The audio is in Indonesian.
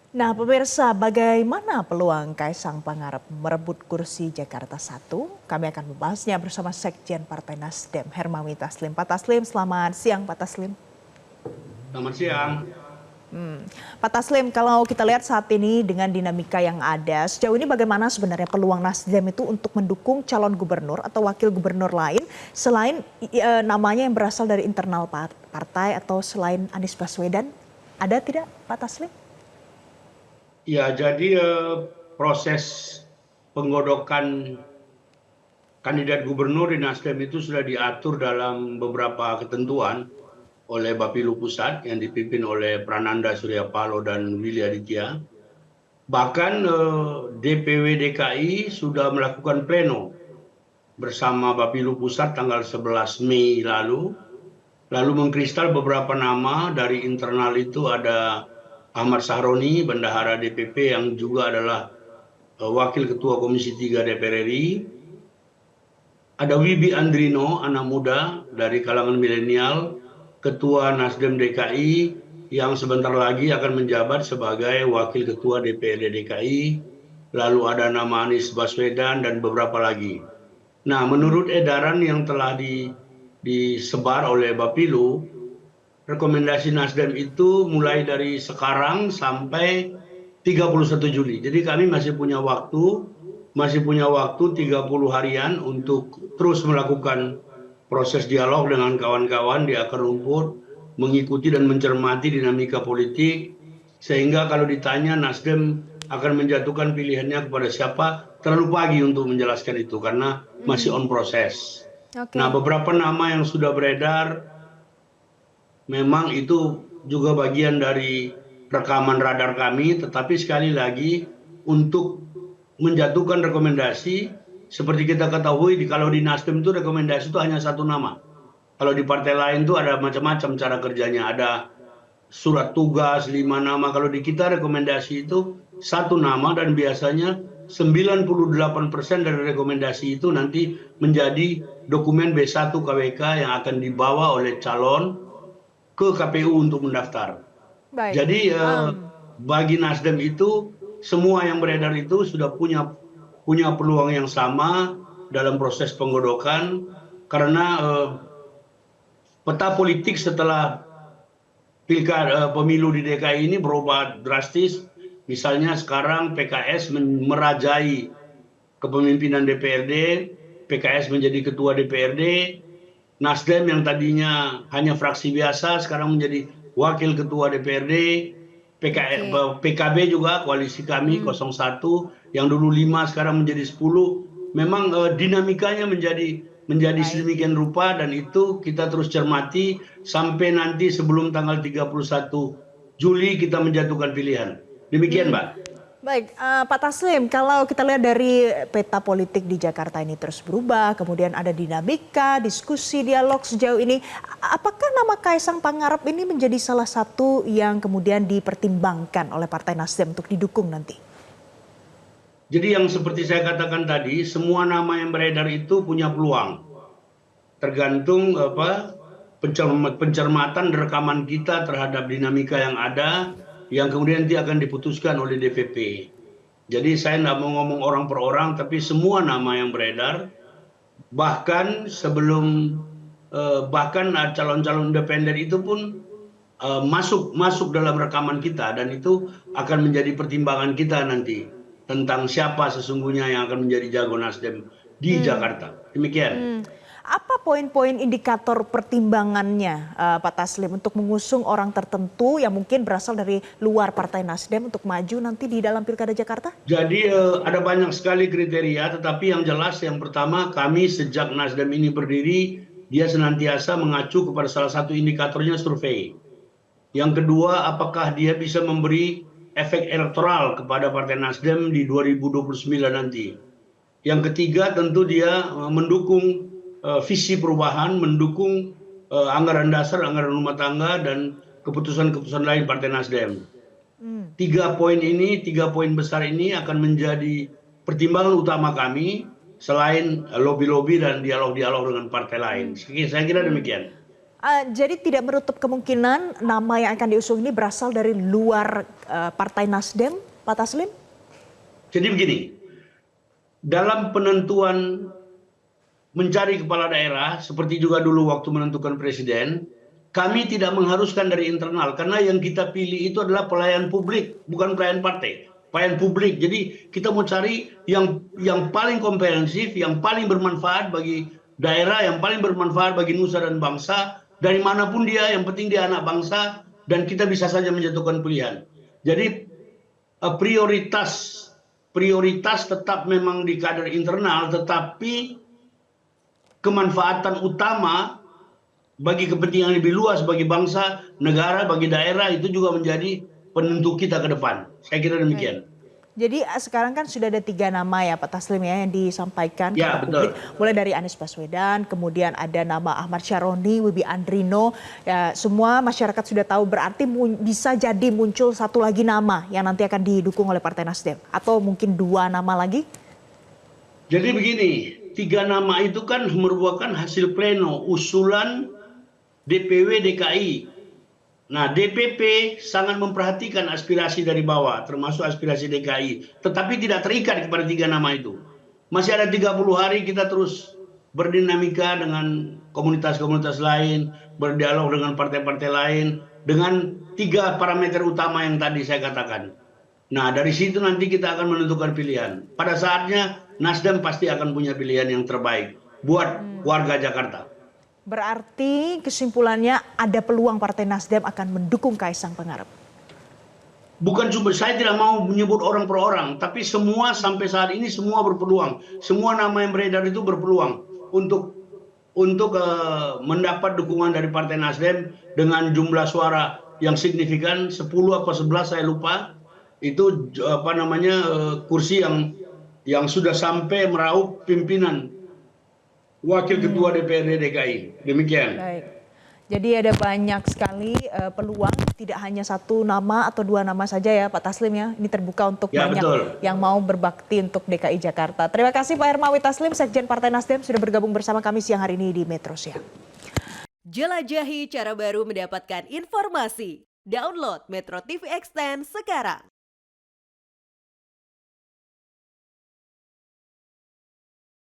Nah, pemirsa, bagaimana peluang Kaisang Pangarep merebut kursi Jakarta 1? Kami akan membahasnya bersama Sekjen Partai Nasdem, Hermawi Taslim. Pak Taslim, selamat siang Pak Taslim. Selamat siang. Pak Taslim, kalau kita lihat saat ini dengan dinamika yang ada, sejauh ini bagaimana sebenarnya peluang Nasdem itu untuk mendukung calon gubernur atau wakil gubernur lain selain namanya yang berasal dari internal partai atau selain Anies Baswedan? Ada tidak Pak Taslim? Ya, jadi proses penggodokan kandidat gubernur di Nasdem itu sudah diatur dalam beberapa ketentuan oleh Bapilu Pusat yang dipimpin oleh Prananda Surya Paloh dan Willy Aditya. Bahkan DPW DKI sudah melakukan pleno bersama Bapilu Pusat tanggal 11 Mei lalu mengkristal beberapa nama. Dari internal itu ada Ahmad Sahroni, bendahara DPP yang juga adalah Wakil Ketua Komisi 3 DPR RI. Ada Wibi Andrino, anak muda dari kalangan milenial, Ketua Nasdem DKI yang sebentar lagi akan menjabat sebagai Wakil Ketua DPRD DKI. Lalu ada nama Anies Baswedan dan beberapa lagi. Nah, menurut edaran yang telah disebar oleh Bapilu, rekomendasi Nasdem itu mulai dari sekarang sampai 31 Juli. Jadi kami masih punya waktu 30 harian untuk terus melakukan proses dialog dengan kawan-kawan di akar rumput, mengikuti dan mencermati dinamika politik, sehingga kalau ditanya Nasdem akan menjatuhkan pilihannya kepada siapa, terlalu pagi untuk menjelaskan itu karena masih on proses. Nah, beberapa nama yang sudah beredar memang itu juga bagian dari rekaman radar kami, tetapi sekali lagi untuk menjatuhkan rekomendasi, seperti kita ketahui kalau di Nasdem itu rekomendasi itu hanya satu nama. Kalau di partai lain itu ada macam-macam cara kerjanya, ada surat tugas 5 nama. Kalau di kita rekomendasi itu satu nama dan biasanya 98% dari rekomendasi itu nanti menjadi dokumen B1 KWK yang akan dibawa oleh calon ke KPU untuk mendaftar. Jadi bagi Nasdem itu semua yang beredar itu sudah punya peluang yang sama dalam proses penggodokan karena peta politik setelah pemilu di DKI ini berubah drastis. Misalnya sekarang PKS merajai kepemimpinan DPRD, PKS menjadi ketua DPRD, Nasdem yang tadinya hanya fraksi biasa sekarang menjadi wakil ketua DPRD, PKB juga koalisi kami 01 yang dulu 5 sekarang menjadi 10. Memang dinamikanya menjadi sedemikian rupa dan itu kita terus cermati sampai nanti sebelum tanggal 31 Juli kita menjatuhkan pilihan. Demikian, Mbak. Baik, Pak Taslim, kalau kita lihat dari peta politik di Jakarta ini terus berubah, kemudian ada dinamika, diskusi, dialog sejauh ini, apakah nama Kaisang Pangarep ini menjadi salah satu yang kemudian dipertimbangkan oleh Partai Nasdem untuk didukung nanti? Jadi yang seperti saya katakan tadi, semua nama yang beredar itu punya peluang. Tergantung pencermatan rekaman kita terhadap dinamika yang ada, yang kemudian nanti akan diputuskan oleh DPP. Jadi saya tidak mau ngomong orang per orang, tapi semua nama yang beredar, bahkan calon-calon independen itu pun masuk dalam rekaman kita, dan itu akan menjadi pertimbangan kita nanti tentang siapa sesungguhnya yang akan menjadi jago Nasdem di Jakarta. Demikian. Apa poin-poin indikator pertimbangannya Pak Taslim untuk mengusung orang tertentu yang mungkin berasal dari luar Partai Nasdem untuk maju nanti di dalam Pilkada Jakarta? Jadi ada banyak sekali kriteria, tetapi yang jelas yang pertama, kami sejak Nasdem ini berdiri, dia senantiasa mengacu kepada salah satu indikatornya survei. Yang kedua, apakah dia bisa memberi efek elektoral kepada Partai Nasdem di 2029 nanti. Yang ketiga, tentu dia mendukung visi perubahan, mendukung anggaran dasar, anggaran rumah tangga, dan keputusan-keputusan lain Partai Nasdem. 3 poin besar ini akan menjadi pertimbangan utama kami selain lobby-lobby dan dialog-dialog dengan partai lain. Saya kira demikian. Jadi tidak menutup kemungkinan nama yang akan diusung ini berasal dari luar Partai Nasdem, Pak Taslim? Jadi begini, dalam penentuan mencari kepala daerah, seperti juga dulu waktu menentukan presiden, kami tidak mengharuskan dari internal, karena yang kita pilih itu adalah pelayan publik, bukan pelayan partai. Pelayan publik. Jadi kita mau cari yang paling komprehensif, yang paling bermanfaat bagi daerah, yang paling bermanfaat bagi nusa dan bangsa, dari manapun dia, yang penting dia anak bangsa, dan kita bisa saja menjatuhkan pilihan. Jadi prioritas tetap memang di kader internal, tetapi kemanfaatan utama bagi kepentingan lebih luas, bagi bangsa, negara, bagi daerah, itu juga menjadi penentu kita ke depan. Saya kira demikian. Jadi sekarang kan sudah ada 3 nama ya Pak Taslim ya yang disampaikan kepada publik. Mulai dari Anies Baswedan, kemudian ada nama Ahmad Syaroni, Wibi Andrino. Ya, semua masyarakat sudah tahu, berarti bisa jadi muncul satu lagi nama yang nanti akan didukung oleh Partai Nasdem. Atau mungkin 2 nama lagi? Jadi begini, 3 nama itu kan merupakan hasil pleno, usulan DPW DKI. Nah, DPP sangat memperhatikan aspirasi dari bawah, termasuk aspirasi DKI. Tetapi tidak terikat kepada 3 nama itu. Masih ada 30 hari kita terus berdinamika dengan komunitas-komunitas lain, berdialog dengan partai-partai lain, dengan 3 parameter utama yang tadi saya katakan. Nah, dari situ nanti kita akan menentukan pilihan. Pada saatnya, Nasdem pasti akan punya pilihan yang terbaik buat warga Jakarta. Berarti kesimpulannya ada peluang Partai Nasdem akan mendukung Kaisang Pangarep. Bukan cuma, saya tidak mau menyebut orang per orang, tapi semua sampai saat ini semua berpeluang. Semua nama yang beredar itu berpeluang untuk mendapat dukungan dari Partai Nasdem dengan jumlah suara yang signifikan, 10 atau 11 saya lupa. Itu kursi yang sudah sampai meraup pimpinan Wakil Ketua DPRD DKI. Demikian. Baik. Jadi ada banyak sekali peluang, tidak hanya 1 nama atau 2 nama saja ya Pak Taslim ya. Ini terbuka untuk banyak yang mau berbakti untuk DKI Jakarta. Terima kasih Pak Hermawi Taslim, Sekjen Partai Nasdem sudah bergabung bersama kami siang hari ini di Metro Siang. Jelajahi cara baru mendapatkan informasi. Download Metro TV Extend sekarang.